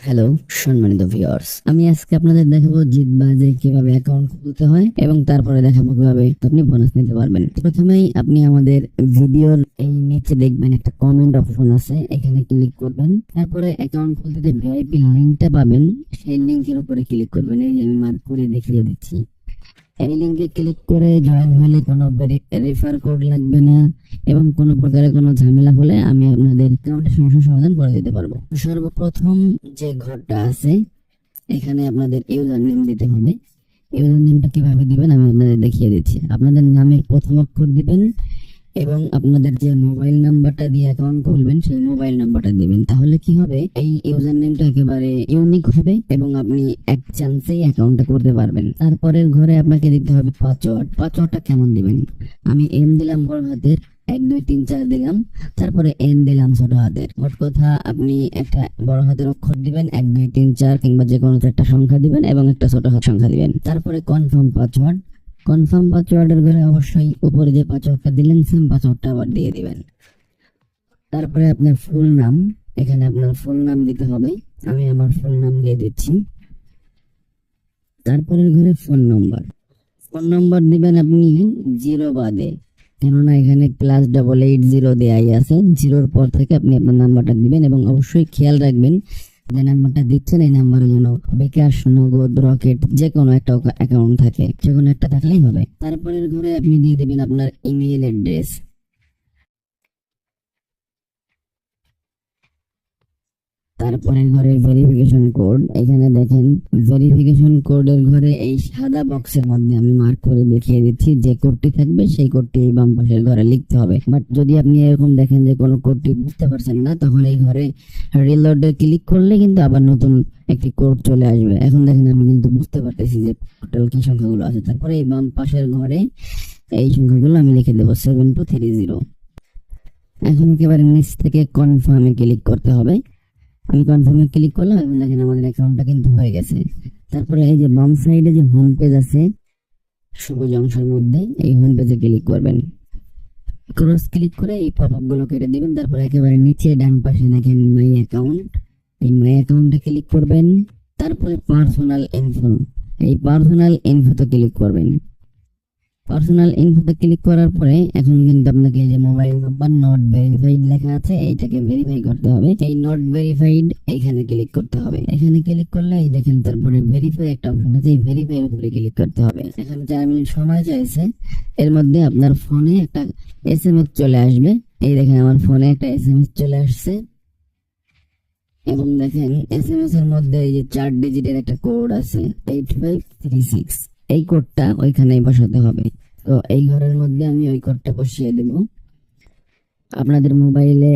Hello সম্মানিত viewers, আমি আজকে আপনাদের দেখাবো জিতবাজে কিভাবে অ্যাকাউন্ট খুলতে হয় এবং তারপরে দেখাবো কিভাবে আপনি বোনাস নিতে পারবেন। প্রথমেই আপনি আমাদের ভিডিওর এই নিচে দেখবেন একটা কমেন্ট অপশন আছে, এখানে ক্লিক করবেন। তারপরে অ্যাকাউন্ট খুলতে যে ভিআইপি লিংকটা পাবেন সেই লিংকের উপরে ক্লিক করবেন। এই যে আমি মার্ক করে দেখিয়ে দিচ্ছি। এই লিংকে ক্লিক করে জয়েন হলে কোনো রেফার কোড লাগবে না এবং কোনো প্রকারের কোনো ঝামেলা হলে আমি আপনাদের অ্যাকাউন্টের সমস্যার সমাধান করে দিতে পারবো। সর্বপ্রথম যে ঘরটা আছে এখানে আপনাদের ইউজার নেম দিতে হবে। ইউজার নেমটা কিভাবে দিবেন আমি আপনাদের দেখিয়ে দিচ্ছি। আপনাদের নামের প্রথম অক্ষর দিবেন এবং আপনাদের যে মোবাইল নাম্বারটা দিয়ে অ্যাকাউন্ট খুলবেন সেই মোবাইল নাম্বারটা দিবেন। তাহলে কি হবে, এই ইউজার নেমটা একেবারে ইউনিক হবে এবং আপনি এক চান্সেই অ্যাকাউন্টটা করতে পারবেন। তারপরের ঘরে আপনাকে দিতে হবে পাসওয়ার্ড। পাসওয়ার্ডটা কেমন দিবেন, আমি এম দিলাম বড় হাতের, 1 2 3 4 দিলাম, তারপরে এন দিলাম ছোট হাতের। মোট কথা আপনি একটা বড় হাতের অক্ষর দিবেন, 1 2 3 4 কিংবা যে কোনো চারটা সংখ্যা দিবেন এবং একটা ছোট হাত সংখ্যা দিবেন। তারপরে কনফার্ম পাসওয়ার্ড। কনফার্ম পাসওয়ার্ডের ঘরে অবশ্যই উপরে যে পাসওয়ার্ডটা দিলেন সেম পাসওয়ার্ডটা আবার দিয়ে দিবেন। তারপরে আপনার ফুল নাম, এখানে আপনার ফুল নাম দিতে হবে, আমি আমার ফুল নাম দিয়ে দিচ্ছি। তারপরের ঘরে ফোন নম্বর। ফোন নম্বর দিবেন আপনি 0 বাদে, কেননা এখানে +8880 দেয়াই আছে। 0-র পর থেকে আপনি আপনার নাম্বারটা দিবেন এবং অবশ্যই খেয়াল রাখবেন যে নাম্বারটা দিচ্ছেন এই নাম্বারে যেন বিকাশ, নগদ, রকেট যে কোনো একটা অ্যাকাউন্ট থাকে, যে কোনো একটা থাকলেই হবে। তারপরের ঘরে আপনি দিয়ে দেবেন আপনার ইমেল অ্যাড্রেস। তারপরের ঘরে ভেরিফিকেশন কোড। এখানে দেখেন ভেরিফিকেশন কোডের ঘরে এই সাদা বক্সের মধ্যে আমি মার্ক করে দেখিয়ে দিচ্ছি যে কোডটি থাকবে সেই কোডটি এই বাম পাশের ঘরে লিখতে হবে। বাট যদি আপনি এরকম দেখেন যে কোনো কোডটি বুঝতে পারছেন না, তখন এই ঘরে রিলোডে ক্লিক করলে কিন্তু আবার নতুন একটি কোড চলে আসবে। এখন দেখেন আমি কিন্তু বুঝতে পারতেছি যে টোটাল কি সংখ্যাগুলো আছে। তারপরে এই বাম পাশের ঘরে এই সংখ্যাগুলো আমি লিখে দেবো 7230। এখন একেবারে নিচ থেকে কনফার্মে ক্লিক করতে হবে। আমি কনফার্মে ক্লিক করলাম এবং দেখেন আমাদের অ্যাকাউন্টটা কিন্তু হয়ে গেছে। তারপরে এই যে বাম সাইডে যে হোম পেজ আছে সবুজ অংশের মধ্যে, এই হোম পেজে ক্লিক করবেন। ক্রস ক্লিক করে এই পপআপ গুলো কেটে দিবেন। তারপরে একেবারে নিচে ডান পাশে দেখেন মাই অ্যাকাউন্ট, এই মাই অ্যাকাউন্টে ক্লিক করবেন। তারপরে পার্সোনাল ইনফো, এই পার্সোনাল ইনফোতে ক্লিক করবেন। পার্সোনাল ইনফোতে ক্লিক করার পরে এখন কিন্তু আপনাকে এই যে মোবাইল নাম্বার নট ভেরিফাইড লেখা আছে এইটাকে ভেরিফাই করতে হবে। এই নট ভেরিফাইড এখানে ক্লিক করতে হবে। এখানে ক্লিক করলে এই দেখেন তারপরে ভেরিফাই একটা অপশন আছে, এই ভেরিফাই এর উপরে ক্লিক করতে হবে। এখানে 4 মিনিট সময় চাইছে, এর মধ্যে আপনার ফোনে একটা এসএমএস চলে আসবে। এই দেখেন আমার ফোনে একটা এসএমএস চলে আসছে এবং দেখেন এসএমএস এর মধ্যে এই যে 4 ডিজিটের একটা কোড আছে 8536। এই কোডটা ওইখানেই বসাতে হবে। তো এই ঘরের মধ্যে আমি ওই কোডটা বসিয়ে দেব। আপনাদের মোবাইলে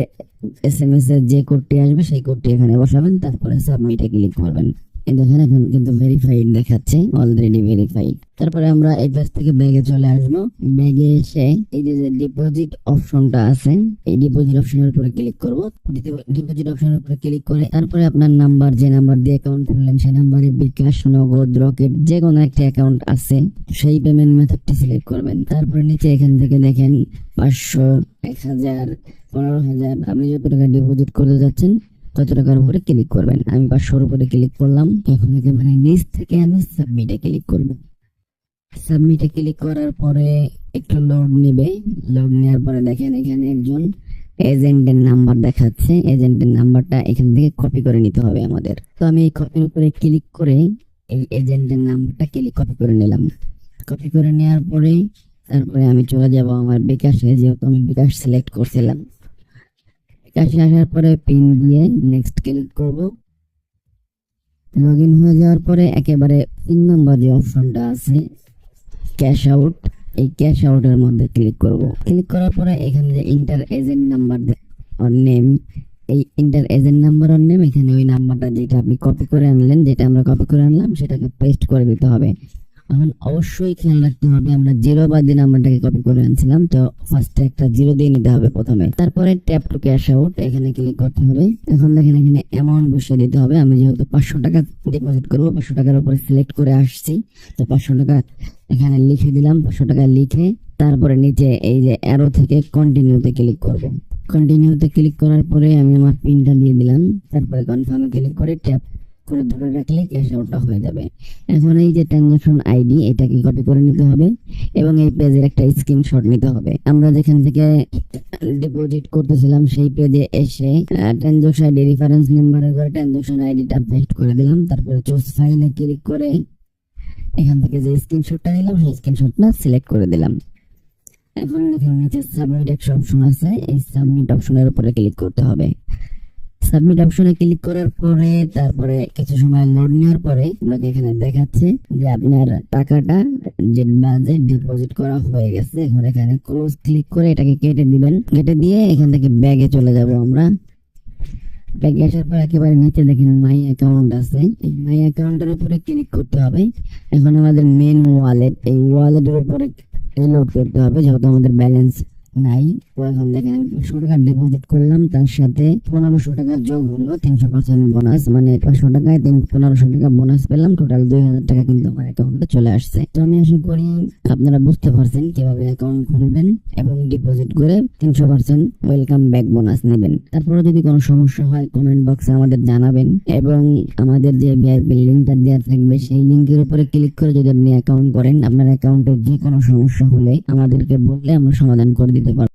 এসএমএস এর যে কোডটি আসবে সেই কোডটি এখানে বসাবেন, তারপরে সাবমিটে ক্লিক করবেন। এই দেখেন এখন কিন্তু ভেরিফাইড দেখাচ্ছে, অলরেডি ভেরিফাইড। তারপরে আমরা এই পেজ থেকে ব্যাগে চলে আসবো। ব্যাগে এসে এই যে ডিপোজিট অপশনটা আছে এই ডিপোজিট অপশনের উপরে ক্লিক করব। ডিপোজিট অপশনের উপরে ক্লিক করে তারপরে আপনার নাম্বার, যে নাম্বার দিয়ে অ্যাকাউন্ট খুললেন সেই নাম্বারে বিকাশ, নগদ, রকেট যে কোনো একটা অ্যাকাউন্ট আছে সেই পেমেন্ট মেথডটি সিলেক্ট করবেন। তারপরে নিচে এখান থেকে দেখেন 500, 1000, 15,000 আপনি যত টাকা ডিপোজিট করতে যাচ্ছেন তত টাকার উপরে ক্লিক করবেন। আমি 500-র উপরে ক্লিক করলাম। এখন একেবারে নিচ থেকে আমি সাবমিটে ক্লিক করব। সাবমিটে ক্লিক করার পরে একটু লোড নেবে। লোড নেওয়ার পরে দেখেন এখানে একজন এজেন্টের নাম্বার দেখাচ্ছে। এজেন্টের নাম্বারটা এখান থেকে কপি করে নিতে হবে আমাদের। তো আমি এই কপির উপরে ক্লিক করে এই এজেন্টের নাম্বারটা কপি করে নিলাম। কপি করে নেওয়ার পরে তারপরে আমি চলে যাব আমার বিকাশে, যেহেতু আমি বিকাশ সিলেক্ট করছিলাম। বিকাশে আসার পরে পিন দিয়ে নেক্সট ক্লিক করব। লগ ইন হয়ে যাওয়ার পরে একেবারে 3 নম্বর যে অপশনটা আছে ক্যাশ আউট, এই ক্যাশ আউটের মধ্যে ক্লিক করব। ক্লিক করার পরে এখানে যে enter agent number or name, এই enter agent number or name, এখানে ওই নাম্বারটা যেটা আপনি কপি করে আনলেন, যেটা আমরা কপি করে আনলাম সেটাকে পেস্ট করে দিতে হবে। এখন অবশ্যই খেয়াল রাখতে হবে আমরা 0 বাদ দিয়ে নাম্বারটাকে কপি করে আনছিলাম, তো ফার্স্টে একটা 0 দিয়ে নিতে হবে প্রথমে। তারপরে ট্যাপ টু ক্যাশ আউট এখানে ক্লিক করতে হবে। এখন দেখেন এখানে অ্যামাউন্ট বসিয়ে দিতে হবে। আমি যেহেতু 500 টাকা ডিপোজিট করবো, 500 টাকার উপরে সিলেক্ট করে আসছি, তো 500 টাকা এখানে লিখে দিলাম। 500 টাকা লিখে তারপরে নিচে এই যে অ্যারো থেকে কন্টিনিউতে ক্লিক করব। কন্টিনিউতে ক্লিক করার পরে আমি আমার পিনটা দিয়ে দিলাম, তারপরে কনফার্মে ক্লিক করে ট্যাপ করে ধরে রাখলে ক্যাশ আউটটা হয়ে যাবে। এখন এই যে ট্রানজাকশন আইডি, এটাকে কপি করে নিতে হবে এবং এই পেজের একটা স্ক্রিনশট নিতে হবে। আমরা যেখান থেকে ডিপোজিট করতেছিলাম সেই পেজে এসে ট্রানজাকশন আইডি রেফারেন্স নাম্বারের ঘরে ট্রানজাকশন আইডিটা পেস্ট করে দিলাম, তারপরে চুজ ফাইলে ক্লিক করে এখান থেকে যে স্ক্রিনশটটা নিলাম সেই স্ক্রিনশটটা সিলেক্ট করে দিলাম। এখন এখানে নিচে সাবমিট একটা অপশন আছে, এই সাবমিট অপশনের উপরে ক্লিক করতে হবে। সাবমিট অপশনে ক্লিক করার পরে তারপরে কিছু সময় লোড নেওয়ার পরে আপনাকে এখানে দেখাচ্ছে যে আপনার টাকাটা যে ডিপোজিট করা হয়ে গেছে। এখন এখানে ক্লোজ ক্লিক করে এটাকে কেটে দিবেন, কেটে দিয়ে এখান থেকে ব্যাগে চলে যাব। আমরা ব্যাগে আসার পর একেবারে নিচে দেখেন মাই অ্যাকাউন্ট আছে, এই মাই অ্যাকাউন্টের উপরে ক্লিক করতে হবে। এখন আমাদের মেন ওয়ালেট, এই ওয়ালেটের উপরে লোড করতে হবে যেহেতু আমাদের ব্যালেন্স নাই। তো এখন দেখেন 500 টাকা ডিপোজিট করলাম, তার সাথে 1500 টাকা যোগ হলো 300% বোনাস, মানে 500 টাকায় 1500 টাকা বোনাস পেলাম। টোটাল 2000 টাকা কিন্তু আমার অ্যাকাউন্টে চলে আসছে। তো আমি আশা করি আপনারা বুঝতে পারছেন কিভাবে অ্যাকাউন্ট খুলবেন এবং ডিপোজিট করে 300% ওয়েলকাম ব্যাক বোনাস নেবেন। তারপরে যদি কোনো সমস্যা হয় কমেন্ট বক্সে আমাদের জানাবেন এবং আমাদের যে ভিআইপি লিঙ্কটা দেওয়া থাকবে সেই লিঙ্কের উপরে ক্লিক করে যদি আপনি অ্যাকাউন্ট করেন, আপনার অ্যাকাউন্টে যে কোনো সমস্যা হলে আমাদেরকে বললে আমরা সমাধান করে দিতে পারবো।